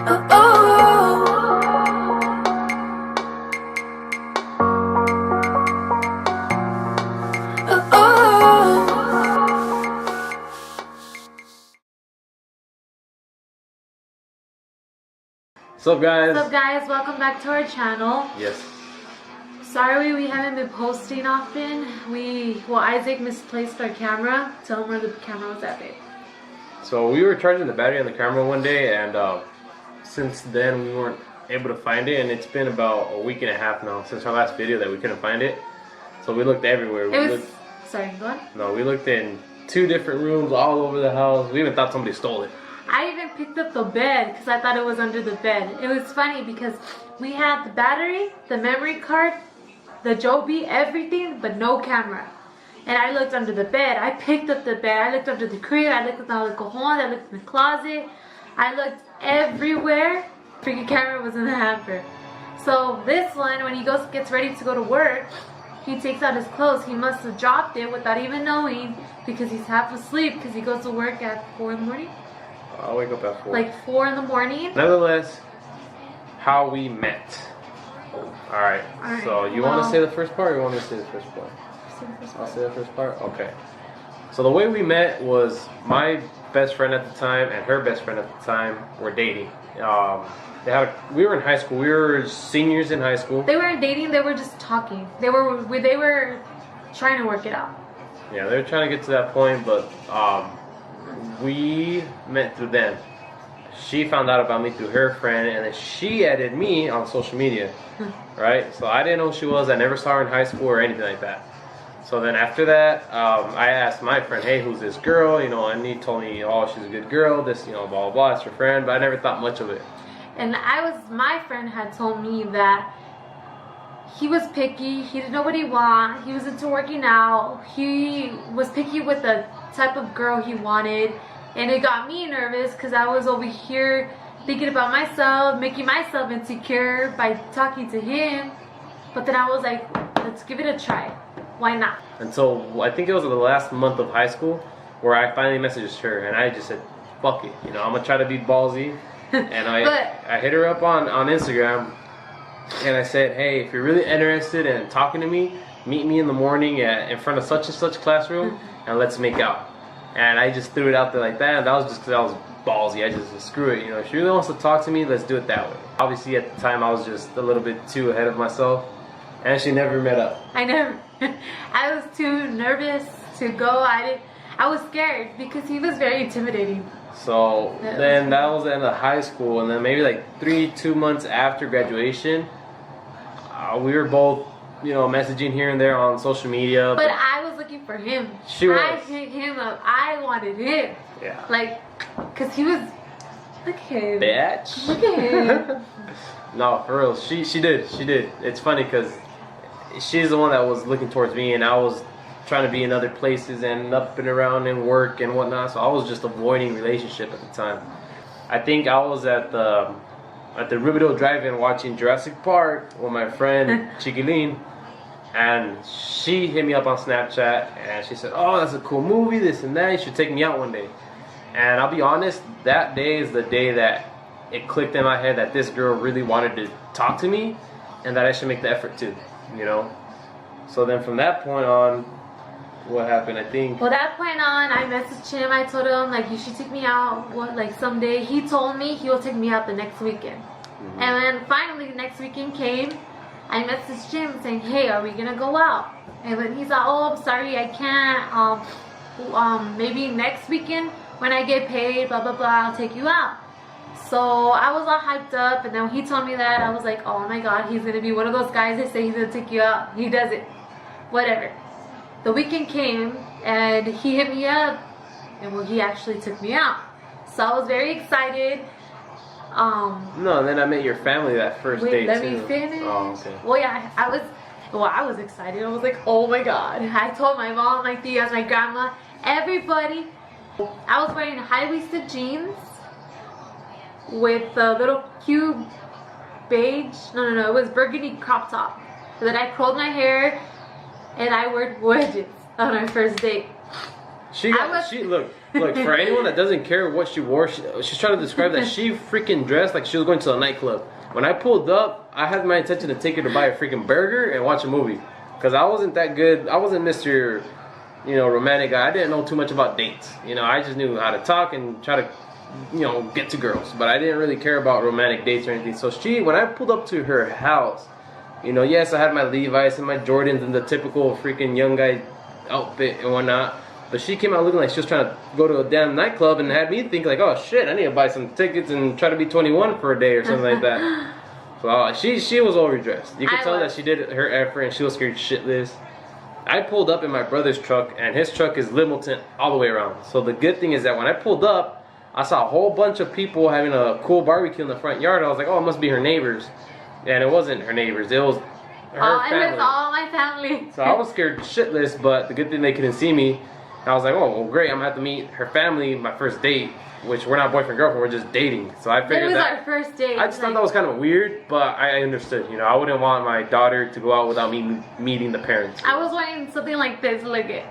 What's up, guys? What's up, guys? Welcome back to our channel. Yes. Sorry we haven't been posting often. Isaac misplaced our camera. Tell him where the camera was at, babe. So we were charging the battery on the camera one day, and since then we weren't able to find it, and it's been about a week and a half now since our last video that we couldn't find it. So we looked everywhere. Sorry, go on. No, we looked in 2 different rooms all over the house. We even thought somebody stole it. I even picked up the bed because I thought it was under the bed. It was funny because we had the battery, the memory card, the Joby, everything, but no camera. And I looked under the bed. I picked up the bed. I looked under the crib. I looked at the cajon. I looked in the closet. I looked everywhere. Freaking camera was in the hamper. So this one, when he gets ready to go to work, he takes out his clothes. He must have dropped it without even knowing because he's half asleep because he goes to work at 4 in the morning. I'll wake up at 4. Like 4 in the morning. Nevertheless, how we met. Alright, so you want to say the first part or you want me to say the first part? I'll say the first part? Okay. So the way we met was my best friend at the time and her best friend at the time were dating. We were in high school. We were seniors in high school. They weren't dating. They were just talking. They were trying to work it out. Yeah, they were trying to get to that point, but we met through them. She found out about me through her friend, and then she added me on social media, right? So I didn't know who she was. I never saw her in high school or anything like that. So then after that, I asked my friend, hey, who's this girl? And he told me, oh, she's a good girl, this, blah, blah, blah, it's her friend, but I never thought much of it. And my friend had told me that he was picky, he didn't know what he wanted, he was into working out, he was picky with the type of girl he wanted, and it got me nervous because I was over here thinking about myself, making myself insecure by talking to him. But then I was like, let's give it a try. Why not? And so I think it was the last month of high school where I finally messaged her, and I just said, fuck it, I'm gonna try to be ballsy. And I hit her up on Instagram, and I said, hey, if you're really interested in talking to me, meet me in the morning in front of such and such classroom, and let's make out. And I just threw it out there like that, and that was just because I was ballsy. I just said, screw it, if she really wants to talk to me, let's do it that way. Obviously at the time I was just a little bit too ahead of myself, and she never met up. I was too nervous to go. I was scared because he was very intimidating. So then that was the end of high school, and then maybe like 2 months after graduation, we were both, messaging here and there on social media. But I was looking for him. I hit him up. I wanted him. Yeah. Like, cause he was. Look at him. Bitch. Look at him. No, for real. She did. It's funny because she's the one that was looking towards me, and I was trying to be in other places and up and around and work and whatnot. So I was just avoiding relationship at the time. I think I was at the Rubidoux Drive-In watching Jurassic Park with my friend Chiquilin, and she hit me up on Snapchat and she said, oh, that's a cool movie, this and that, you should take me out one day. And I'll be honest, that day is the day that it clicked in my head that this girl really wanted to talk to me and that I should make the effort too, So then from that point on, what happened, I think? Well, that point on, I messaged him. I told him, like, you should take me out, someday. He told me he will take me out the next weekend. And then finally, the next weekend came. I messaged him saying, hey, are we gonna go out? And then he's like, oh, I'm sorry, I can't. Maybe next weekend when I get paid, blah, blah, blah, I'll take you out. So I was all hyped up, and then when he told me that, I was like, oh my God, he's gonna be one of those guys that say he's gonna take you out. He does it. Whatever. The weekend came, and he hit me up, and he actually took me out. So I was very excited. No, then I met your family that first day too. Let me finish. Oh, okay. Well, yeah, I was excited. I was like, oh my God. I told my mom, my tias, my grandma, everybody. I was wearing high-waisted jeans with a little cute beige, no, it was burgundy crop top. So then I curled my hair and I wore wedges on our first date. She look for anyone that doesn't care what she wore, she's trying to describe that she freaking dressed like she was going to a nightclub. When I pulled up, I had my intention to take her to buy a freaking burger and watch a movie, because I wasn't that good. I wasn't Mr. Romantic guy. I didn't know too much about dates. I just knew how to talk and try to get to girls, but I didn't really care about romantic dates or anything. So when I pulled up to her house, yes, I had my Levi's and my Jordans and the typical freaking young guy outfit and whatnot. But she came out looking like she was trying to go to a damn nightclub, and had me think like, oh shit, I need to buy some tickets and try to be 21 for a day or something like that. So she was overdressed. You could tell that she did her effort and she was scared shitless. I pulled up in my brother's truck, and his truck is limo tint all the way around. So the good thing is that when I pulled up, I saw a whole bunch of people having a cool barbecue in the front yard. I was like, oh, it must be her neighbors. And it wasn't her neighbors. It was her family. It was all my family. So I was scared shitless, but the good thing they couldn't see me. I was like, oh, well, great. I'm going to have to meet her family my first date, which we're not boyfriend, girlfriend. We're just dating. So I figured it was our first date. I just thought that was kind of weird, but I understood. I wouldn't want my daughter to go out without me meeting the parents. I was wearing something like this. Look it.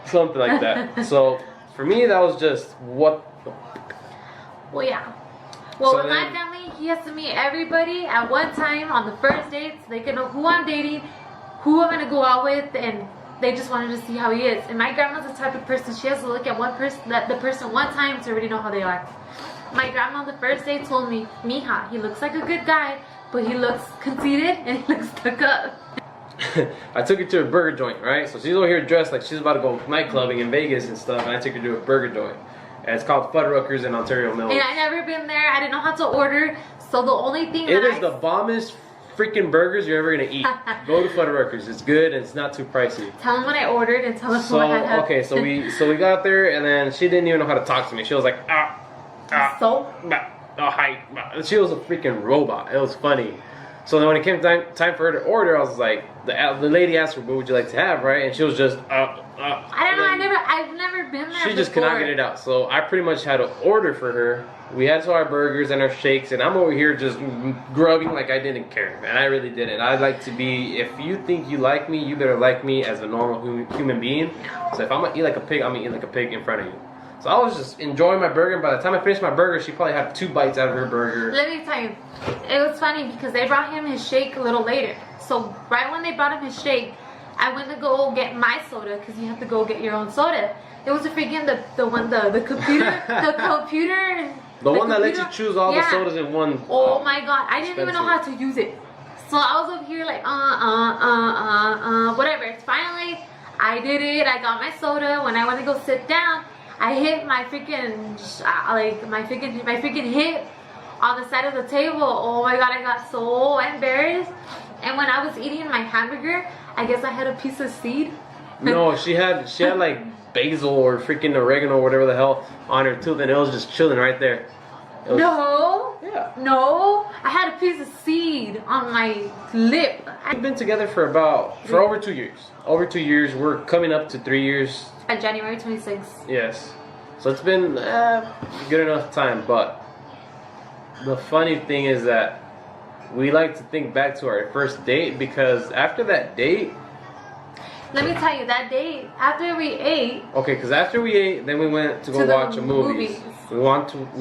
Something like that. So for me, that was just what. Well, yeah. Well, with my family, he has to meet everybody at one time on the first dates. They can know who I'm dating, who I'm going to go out with, and they just wanted to see how he is. And my grandma's the type of person, she has to look at the person one time to already know how they are. My grandma on the first day told me, Mija, he looks like a good guy, but he looks conceited and he looks stuck up. I took her to a burger joint, right? So she's over here dressed like she's about to go nightclubbing in Vegas and stuff, and I took her to a burger joint. And it's called Fuddruckers in Ontario Mills. And I never been there. I didn't know how to order. So the only thing it is the bombest freaking burgers you're ever gonna eat. Go to Fuddruckers. It's good and it's not too pricey. Tell them what I ordered and tell them what I had. Okay, so we got there, and then she didn't even know how to talk to me. She was like, oh, hi. She was a freaking robot. It was funny. So then when it came time for her to order, I was like, the lady asked her, what would you like to have, right? And she was just, I don't know, I've never been there. She just could not get it out. So I pretty much had to order for her. We had our burgers and our shakes, and I'm over here just grubbing like I didn't care. And I really didn't. I like to be, if you think you like me, you better like me as a normal human being. So if I'm going to eat like a pig, I'm going to eat like a pig in front of you. So I was just enjoying my burger, and by the time I finished my burger, she probably had 2 bites out of her burger. Let me tell you, it was funny because they brought him his shake a little later. So right when they brought him his shake, I went to go get my soda because you have to go get your own soda. It was a freaking the computer, the one that lets you choose all the sodas in one. Oh my god, I didn't even know how to use it. So I was over here like whatever. Finally, I did it. I got my soda. When I went to go sit down, I hit my freaking my freaking hip on the side of the table. Oh my god, I got so embarrassed. And when I was eating my hamburger, I guess I had a piece of seed. No, she had like basil or freaking oregano or whatever the hell on her tooth, and it was just chilling right there. No, I had a piece of seed on my lip. We've been together for over 2 years. Over 2 years. We're coming up to 3 years. On January 26th. Yes. So it's been good enough time, but the funny thing is that we like to think back to our first date, because after that date, let me tell you, that date, after we ate. Okay, because after we ate, then we went to go watch a movie. We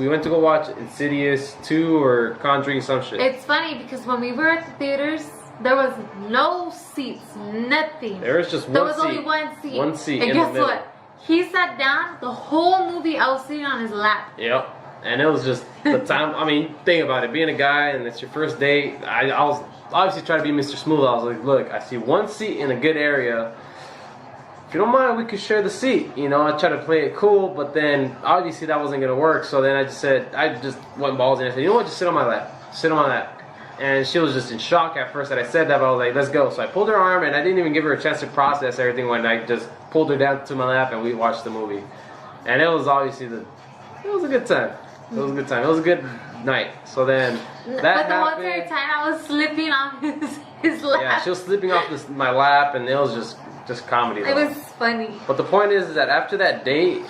went to go watch Insidious 2 or Conjuring some shit. It's funny because when we were at the theaters, there was no seats, nothing. There was just one seat. There was only one seat. One seat. And guess what? He sat down the whole movie. I was sitting on his lap. Yep. And it was just the time. I mean, think about it. Being a guy and it's your first date. I was obviously trying to be Mr. Smooth. I was like, look, I see one seat in a good area. If you don't mind, we could share the seat. I tried to play it cool, but then obviously that wasn't gonna work. So then I just went balls and I said, you know what? Just sit on my lap. Sit on my lap. And she was just in shock at first that I said that, but I was like, let's go. So I pulled her arm, and I didn't even give her a chance to process everything when I just pulled her down to my lap and we watched the movie. And it was obviously it was a good time. It was a good time. It was a good night. So then that happened. But the whole time I was slipping on his lap. Yeah, she was slipping off my lap, and it was just comedy. It was funny. But the point is that after that date,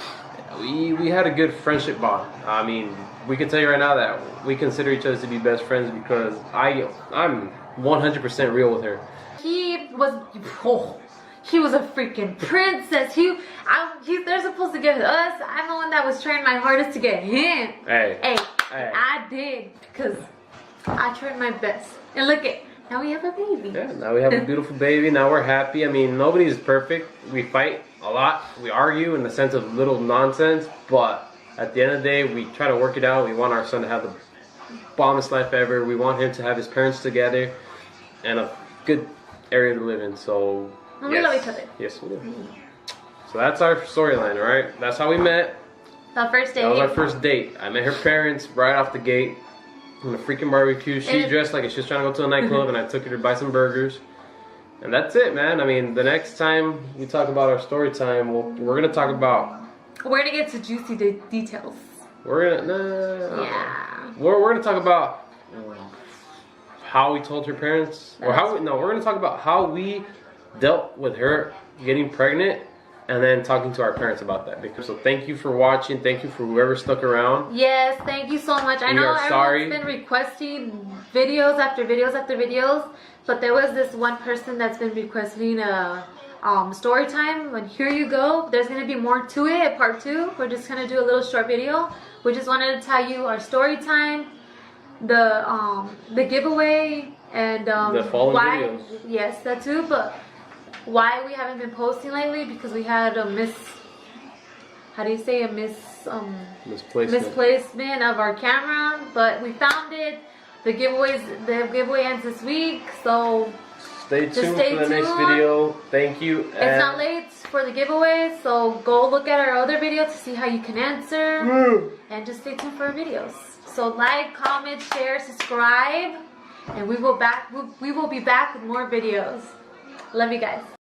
we had a good friendship bond. I mean, we can tell you right now that we consider each other to be best friends He was a freaking princess. They're supposed to get us. I'm the one that was trying my hardest to get him. Hey. I did because I tried my best. And look at, now we have a baby. Yeah, now we have a beautiful baby. Now we're happy. I mean, nobody's perfect. We fight a lot. We argue in the sense of little nonsense. But at the end of the day, we try to work it out. We want our son to have the bombest life ever. We want him to have his parents together and a good area to live in. So, and we love each other. Yes, we do. So that's our storyline, all right? That's how we met. The first date. That was our first date. I met her parents right off the gate in a freaking barbecue. She dressed like she was trying to go to a nightclub, and I took her to buy some burgers. And that's it, man. I mean, the next time we talk about our story time, we're gonna talk about. We're gonna get to juicy details. We're gonna Yeah. We're gonna talk about how we told her parents, or we're gonna talk about how we dealt with her getting pregnant. And then talking to our parents about that. So thank you for watching. Thank you for whoever stuck around. Yes, thank you so much. I know everyone's been requesting videos after videos after videos, but there was this one person that's been requesting a story time. And here you go. There's gonna be more to it. Part 2. We're just gonna do a little short video. We just wanted to tell you our story time, the giveaway, and the following videos. Yes, that too. But why we haven't been posting lately, because we had a misplacement of our camera, but we found it. The giveaway ends this week, so stay tuned for the next video. Thank you. It's not late for the giveaway, so go look at our other video to see how you can answer, and just stay tuned for our videos. So like, comment, share, subscribe, and we will be back with more videos. Love you guys.